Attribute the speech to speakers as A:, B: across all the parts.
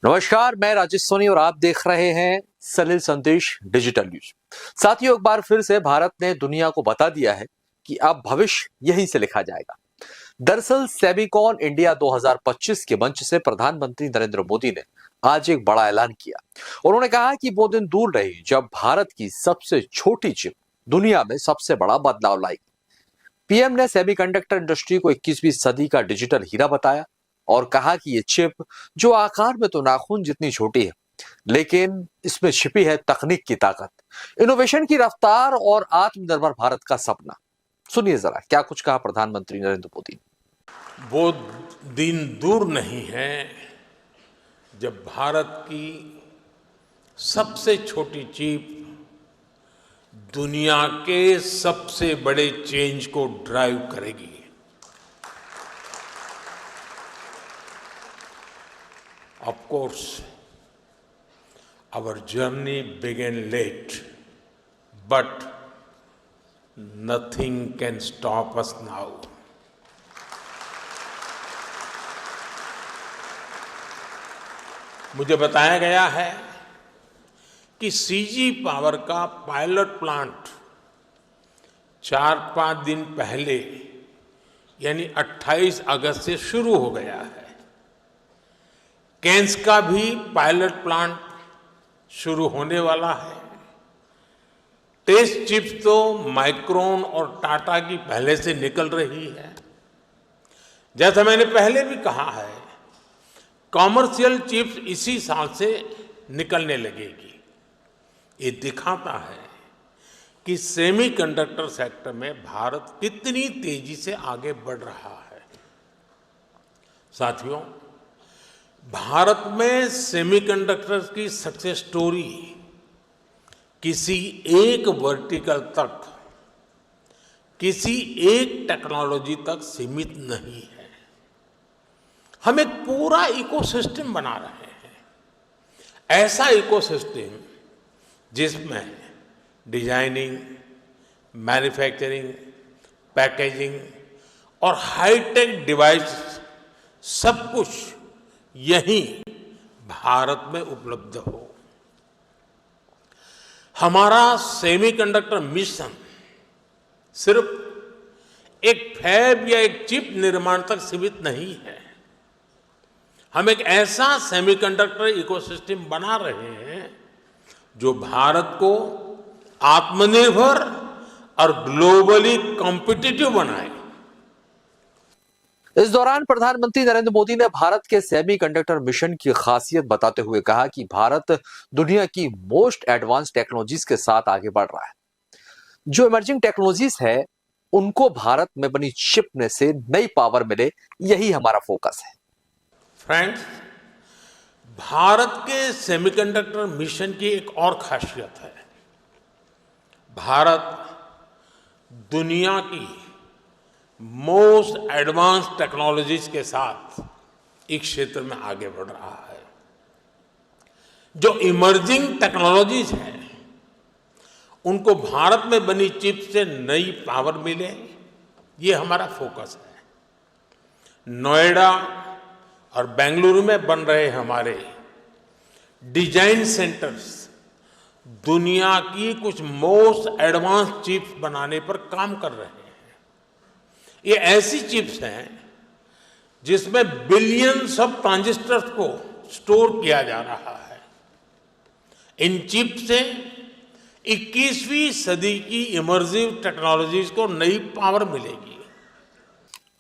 A: नमस्कार, मैं राजेश सोनी और आप देख रहे हैं सलिल संदेश डिजिटल न्यूज। साथियों, एक बार फिर से भारत ने दुनिया को बता दिया है कि अब भविष्य यहीं से लिखा जाएगा। दरअसल सेबीकॉन इंडिया 2025 के मंच से प्रधानमंत्री नरेंद्र मोदी ने आज एक बड़ा ऐलान किया। उन्होंने कहा कि वो दिन दूर नहीं जब भारत की सबसे छोटी चिप दुनिया में सबसे बड़ा बदलाव लाएगी। पीएम ने सेमीकंडक्टर इंडस्ट्री को 21वीं सदी का डिजिटल हीरा बताया और कहा कि ये चिप, जो आकार में तो नाखून जितनी छोटी है, लेकिन इसमें छिपी है तकनीक की ताकत, इनोवेशन की रफ्तार और आत्मनिर्भर भारत का सपना। सुनिए जरा क्या कुछ कहा प्रधानमंत्री नरेंद्र मोदी ने।
B: वो दिन दूर नहीं है जब भारत की सबसे छोटी चिप दुनिया के सबसे बड़े चेंज को ड्राइव करेगी। Of course, our journey began late, but nothing can stop us now. मुझे बताया गया है कि सीजी पावर का पायलट प्लांट 4-5 दिन पहले यानी 28 अगस्त से शुरू हो गया है। केन्स का भी पायलट प्लांट शुरू होने वाला है। टेस्ट चिप्स तो माइक्रोन और टाटा की पहले से निकल रही है। जैसा मैंने पहले भी कहा है, कॉमर्शियल चिप्स इसी साल से निकलने लगेगी। ये दिखाता है कि सेमीकंडक्टर सेक्टर में भारत कितनी तेजी से आगे बढ़ रहा है। साथियों, भारत में सेमीकंडक्टर्स की सक्सेस स्टोरी किसी एक वर्टिकल तक, किसी एक टेक्नोलॉजी तक सीमित नहीं है। हम एक पूरा इकोसिस्टम बना रहे हैं, ऐसा इकोसिस्टम जिसमें डिजाइनिंग, मैन्युफैक्चरिंग, पैकेजिंग और हाईटेक डिवाइस सब कुछ यही भारत में उपलब्ध हो। हमारा सेमीकंडक्टर मिशन सिर्फ एक फैब या एक चिप निर्माण तक सीमित नहीं है। हम एक ऐसा सेमीकंडक्टर इकोसिस्टम बना रहे हैं जो भारत को आत्मनिर्भर और ग्लोबली कॉम्पिटिटिव बनाए।
A: इस दौरान प्रधानमंत्री नरेंद्र मोदी ने भारत के सेमीकंडक्टर मिशन की खासियत बताते हुए कहा कि भारत दुनिया की मोस्ट एडवांस टेक्नोलॉजीज के साथ आगे बढ़ रहा है। जो इमर्जिंग टेक्नोलॉजीज है, उनको भारत में बनी चिप में से नई पावर मिले, यही हमारा फोकस है।
B: फ्रेंड्स, भारत के सेमीकंडक्टर मिशन की एक और खासियत है। भारत दुनिया की मोस्ट एडवांस टेक्नोलॉजीज के साथ इस क्षेत्र में आगे बढ़ रहा है। जो इमर्जिंग टेक्नोलॉजीज हैं, उनको भारत में बनी चिप से नई पावर मिले, ये हमारा फोकस है। नोएडा और बेंगलुरु में बन रहे हमारे डिजाइन सेंटर्स दुनिया की कुछ मोस्ट एडवांस चिप्स बनाने पर काम कर रहे हैं। ये ऐसी चिप्स हैं जिसमें बिलियंस ऑफ ट्रांजिस्टर्स को स्टोर किया जा रहा है। इन चिप से 21वीं सदी की इमर्सिव टेक्नोलॉजीज को नई पावर मिलेगी।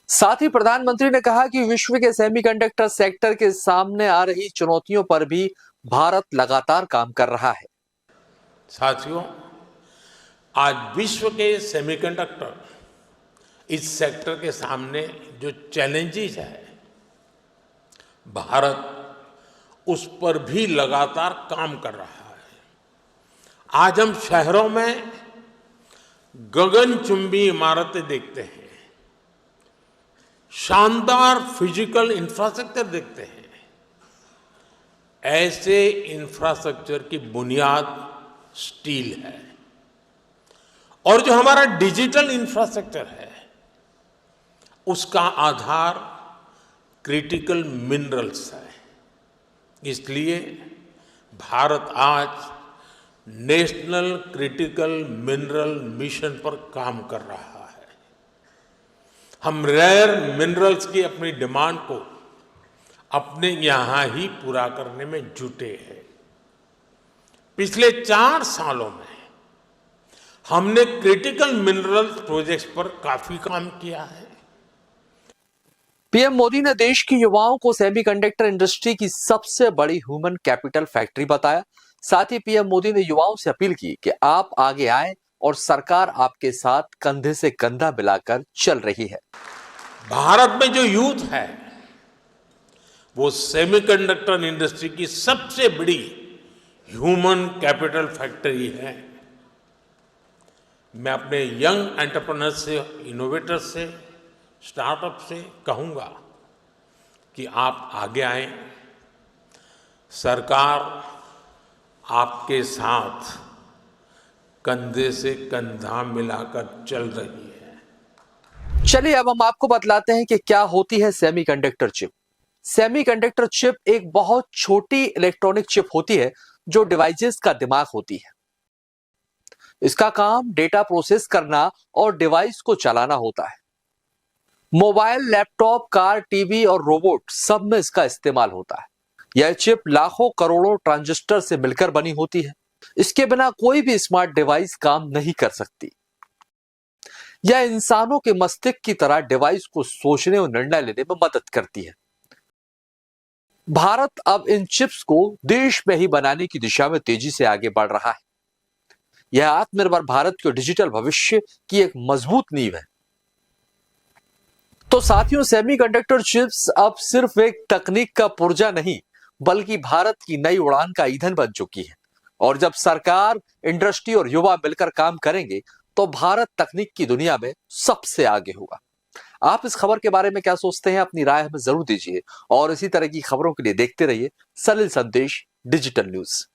A: साथ ही प्रधानमंत्री ने कहा कि विश्व के सेमीकंडक्टर सेक्टर के सामने आ रही चुनौतियों पर भी भारत लगातार काम कर रहा है।
B: साथियों, आज विश्व के सेमीकंडक्टर इस सेक्टर के सामने जो चैलेंजेस है, भारत उस पर भी लगातार काम कर रहा है। आज हम शहरों में गगनचुंबी इमारतें देखते हैं, शानदार फिजिकल इंफ्रास्ट्रक्चर देखते हैं। ऐसे इंफ्रास्ट्रक्चर की बुनियाद स्टील है और जो हमारा डिजिटल इंफ्रास्ट्रक्चर है, उसका आधार क्रिटिकल मिनरल्स है। इसलिए भारत आज नेशनल क्रिटिकल मिनरल मिशन पर काम कर रहा है। हम रेयर मिनरल्स की अपनी डिमांड को अपने यहां ही पूरा करने में जुटे हैं। पिछले 4 सालों में हमने क्रिटिकल मिनरल्स प्रोजेक्ट्स पर काफी काम किया है।
A: पीएम मोदी ने देश के युवाओं को सेमीकंडक्टर इंडस्ट्री की सबसे बड़ी ह्यूमन कैपिटल फैक्ट्री बताया। साथ ही पीएम मोदी ने युवाओं से अपील की कि आप आगे आएं और सरकार आपके साथ कंधे से कंधा मिलाकर चल रही है।
B: भारत में जो यूथ है वो सेमीकंडक्टर इंडस्ट्री की सबसे बड़ी ह्यूमन कैपिटल फैक्ट्री है। मैं अपने यंग एंटरप्रेन्योर्स से, इनोवेटर्स से, स्टार्टअप से कहूंगा कि आप आगे आएं। सरकार आपके साथ कंधे से कंधा मिलाकर चल रही है।
A: चलिए अब हम आपको बतलाते हैं कि क्या होती है सेमीकंडक्टर चिप। सेमीकंडक्टर चिप एक बहुत छोटी इलेक्ट्रॉनिक चिप होती है जो डिवाइसेस का दिमाग होती है। इसका काम डेटा प्रोसेस करना और डिवाइस को चलाना होता है। मोबाइल, लैपटॉप, कार, टीवी और रोबोट सब में इसका इस्तेमाल होता है। यह चिप लाखों करोड़ों ट्रांजिस्टर से मिलकर बनी होती है। इसके बिना कोई भी स्मार्ट डिवाइस काम नहीं कर सकती। यह इंसानों के मस्तिष्क की तरह डिवाइस को सोचने और निर्णय लेने में मदद करती है। भारत अब इन चिप्स को देश में ही बनाने की दिशा में तेजी से आगे बढ़ रहा है। यह आत्मनिर्भर भारत के डिजिटल भविष्य की एक मजबूत नींव है। तो साथियों, सेमीकंडक्टर चिप्स अब सिर्फ एक तकनीक का पुर्जा नहीं बल्कि भारत की नई उड़ान का ईंधन बन चुकी है। और जब सरकार, इंडस्ट्री और युवा मिलकर काम करेंगे तो भारत तकनीक की दुनिया में सबसे आगे होगा। आप इस खबर के बारे में क्या सोचते हैं? अपनी राय हमें जरूर दीजिए और इसी तरह की खबरों के लिए देखते रहिए सलिल संदेश डिजिटल न्यूज।